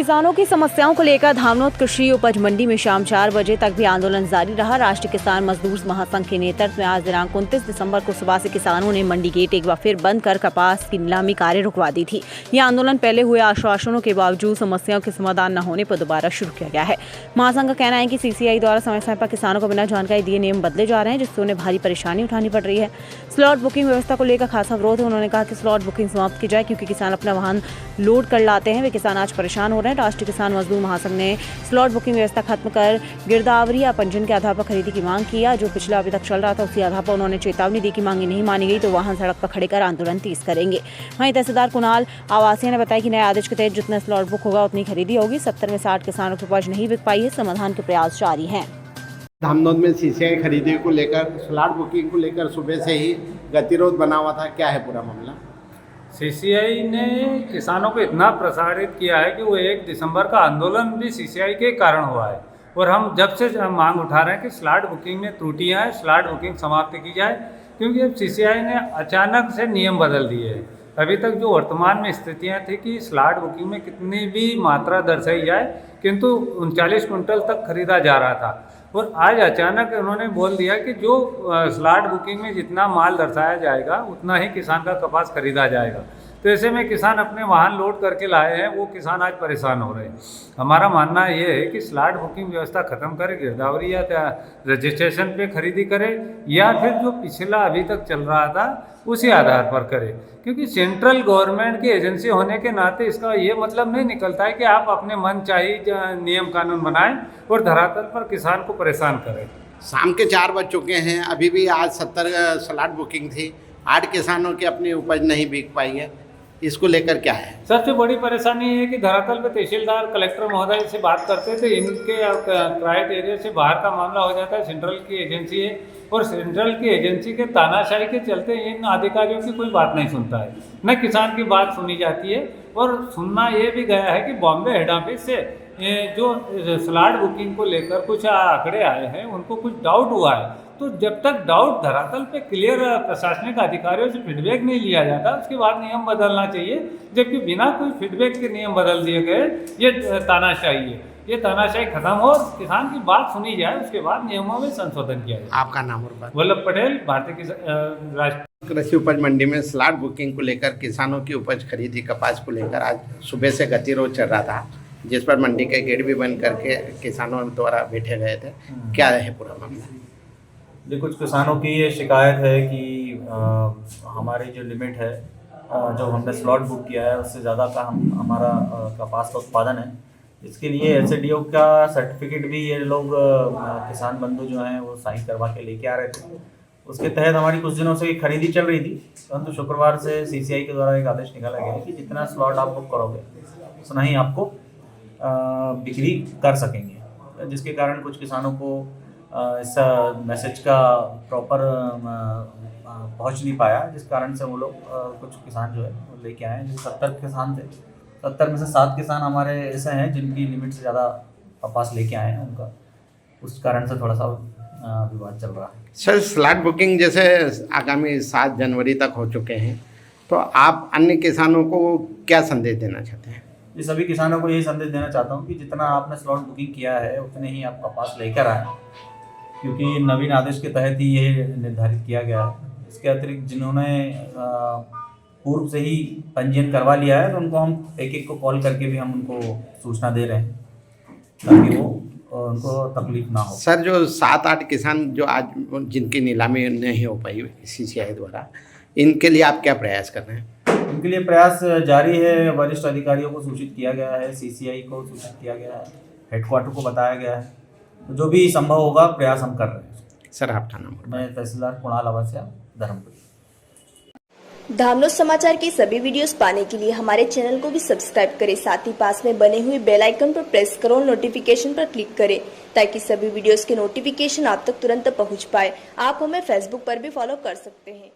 किसानों की समस्याओं को लेकर धामनोद कृषि उपज मंडी में शाम 4 बजे तक भी आंदोलन जारी रहा। राष्ट्रीय किसान मजदूर महासंघ के नेतृत्व में आज दिनांक 29 दिसंबर को सुबह से किसानों ने मंडी गेट एक बार फिर बंद कर कपास की नीलामी कार्य रुकवा दी थी। यह आंदोलन पहले हुए आश्वासनों के बावजूद समस्याओं के समाधान न होने पर दोबारा शुरू किया गया है। महासंघ का कहना है कि सीसीआई द्वारा समय समय पर किसानों को बिना जानकारी दिए नियम बदले जा रहे हैं, जिससे उन्हें भारी परेशानी उठानी पड़ रही है। स्लॉट बुकिंग व्यवस्था को लेकर खासा विरोध है। उन्होंने कहा कि स्लॉट बुकिंग समाप्त की जाए, क्योंकि किसान अपना वाहन लोड कर लाते हैं। वे किसान आज परेशान हो रहे हैं। राष्ट्रीय किसान मजदूर महासंघ ने स्लॉट बुकिंग व्यवस्था खत्म कर गिरदावरी या पंजीयन के आधार पर खरीदी की मांग किया, जो पिछला अभी तक चल रहा था। उसी आधार पर उन्होंने चेतावनी दी कि मांगे नहीं मानी गई तो वाहन सड़क पर खड़े कर आंदोलन तेज करेंगे। वहीं तहसीलदार कुणाल आवासीय ने बताया कि नए आदेश के तहत जितना स्लॉट बुक होगा उतनी खरीदी होगी। 70 में 60 किसानों की उपज नहीं बिक पाई है। समाधान के प्रयास जारी हैं। धामनोद में सीसीआई खरीदी को लेकर, स्लॉट बुकिंग को लेकर सुबह से ही गतिरोध बना हुआ था। क्या है पूरा मामला? सीसीआई ने किसानों को इतना प्रसारित किया है कि वो 1 दिसंबर का आंदोलन भी सीसीआई के कारण हुआ है। और हम जब से मांग उठा रहे हैं कि स्लॉट बुकिंग में त्रुटियां हैं, स्लॉट बुकिंग समाप्त की जाए, क्योंकि अब सीसीआई ने अचानक से नियम बदल दिए हैं। अभी तक जो वर्तमान में स्थितियां थी कि स्लॉट बुकिंग में कितनी भी मात्रा दर्शाई जाए, किंतु 39 कुंटल तक खरीदा जा रहा था। और आज अचानक उन्होंने बोल दिया कि जो स्लॉट बुकिंग में जितना माल दर्शाया जाएगा उतना ही किसान का कपास खरीदा जाएगा। तो ऐसे में किसान अपने वाहन लोड करके लाए हैं, वो किसान आज परेशान हो रहे हैं। हमारा मानना ये है कि स्लॉट बुकिंग व्यवस्था खत्म करे, गिरदावरी या रजिस्ट्रेशन पे खरीदी करे, या फिर जो पिछला अभी तक चल रहा था उसी आधार पर करे। क्योंकि सेंट्रल गवर्नमेंट की एजेंसी होने के नाते इसका ये मतलब नहीं निकलता है कि आप अपने मन चाही नियम कानून बनाएं और धरातल पर किसान को परेशान करें। शाम के 4 बज चुके हैं, अभी भी आज 70 स्लॉट बुकिंग थी। 8 किसानों की अपनी उपज नहीं बिक पाई है। इसको लेकर क्या है? सबसे बड़ी परेशानी है कि धरातल पे तहसीलदार कलेक्टर महोदय से बात करते थे, इनके क्राइट एरिया से बाहर का मामला हो जाता है। सेंट्रल की एजेंसी है और सेंट्रल की एजेंसी के तानाशाही के चलते इन अधिकारियों की कोई बात नहीं सुनता है, न किसान की बात सुनी जाती है। और सुनना ये भी गया है कि बॉम्बे हेड ऑफिस से जो स्लॉट बुकिंग को लेकर कुछ आंकड़े आए हैं, उनको कुछ डाउट हुआ है। तो जब तक डाउट धरातल पे क्लियर प्रशासनिक अधिकारियों से फीडबैक नहीं लिया जाता, उसके बाद नियम बदलना चाहिए। जबकि बिना कोई फीडबैक के नियम बदल दिए गए, ये तानाशाही है। ये तानाशाही खत्म हो, किसान की बात सुनी जाए, उसके बाद नियमों में संशोधन किया जाए। आपका नाम और बात? वल्लभ पटेल, भारतीय राष्ट्रीय कृषि उपज मंडी में स्लॉट बुकिंग को लेकर किसानों की उपज खरीदी कपास को लेकर आज सुबह से गतिरोध चल रहा था, जिस पर मंडी के गेट भी बंद करके किसानों द्वारा बैठे गए थे। क्या है पूरा मामला? कुछ किसानों की ये शिकायत है कि हमारी जो लिमिट है, जो हमने स्लॉट बुक किया है, उससे ज़्यादा का हमारा कपास का उत्पादन है। इसके लिए एसडीओ का सर्टिफिकेट भी ये लोग किसान बंधु जो हैं वो साइन करवा के लेके आ रहे थे। उसके तहत हमारी कुछ दिनों से खरीदी चल रही थी, परंतु शुक्रवार से सीसीआई के द्वारा एक आदेश निकाला गया है कि जितना स्लॉट आप बुक करोगे उतना ही आपको बिक्री कर सकेंगे, जिसके कारण कुछ किसानों को इस मैसेज का प्रॉपर पहुंच नहीं पाया, जिस कारण से वो लोग कुछ किसान जो है वो लेके आए हैं। 70 किसान थे, 70 में से 7 किसान हमारे ऐसे हैं जिनकी लिमिट से ज़्यादा कपास लेके आए हैं। उनका उस कारण से थोड़ा सा विवाद चल रहा है। सर, स्लॉट बुकिंग जैसे आगामी 7 जनवरी तक हो चुके हैं, तो आप अन्य किसानों को क्या संदेश देना चाहते हैं? ये सभी किसानों को यही संदेश देना चाहता हूँ कि जितना आपने स्लॉट बुकिंग किया है उतने ही आप कपास लेकर आए, क्योंकि नवीन आदेश के तहत ही ये निर्धारित किया गया है। इसके अतिरिक्त जिन्होंने पूर्व से ही पंजीयन करवा लिया है, तो उनको हम एक को कॉल करके भी हम उनको सूचना दे रहे हैं, ताकि वो उनको तकलीफ ना हो। सर, जो 7-8 किसान जो आज जिनकी नीलामी नहीं हो पाई सीसीआई द्वारा, इनके लिए आप क्या प्रयास कर रहे हैं? उनके लिए प्रयास जारी है। वरिष्ठ अधिकारियों को सूचित किया गया है, सीसीआई को सूचित किया गया है, हेडक्वार्टर को बताया गया है। तो जो भी संभव होगा प्रयास हम कर रहे हैं। सर, आपका नाम? मैं तहसीलदार कुणाल आवासीय, धर्मपुर। धामनोद समाचार के सभी वीडियोस पाने के लिए हमारे चैनल को भी सब्सक्राइब करें, साथ ही पास में बने हुए बेल आइकन पर प्रेस करो, नोटिफिकेशन पर क्लिक करें, ताकि सभी वीडियोस के नोटिफिकेशन आप तक तुरंत पहुंच पाए। आप हमें फेसबुक पर भी फॉलो कर सकते हैं।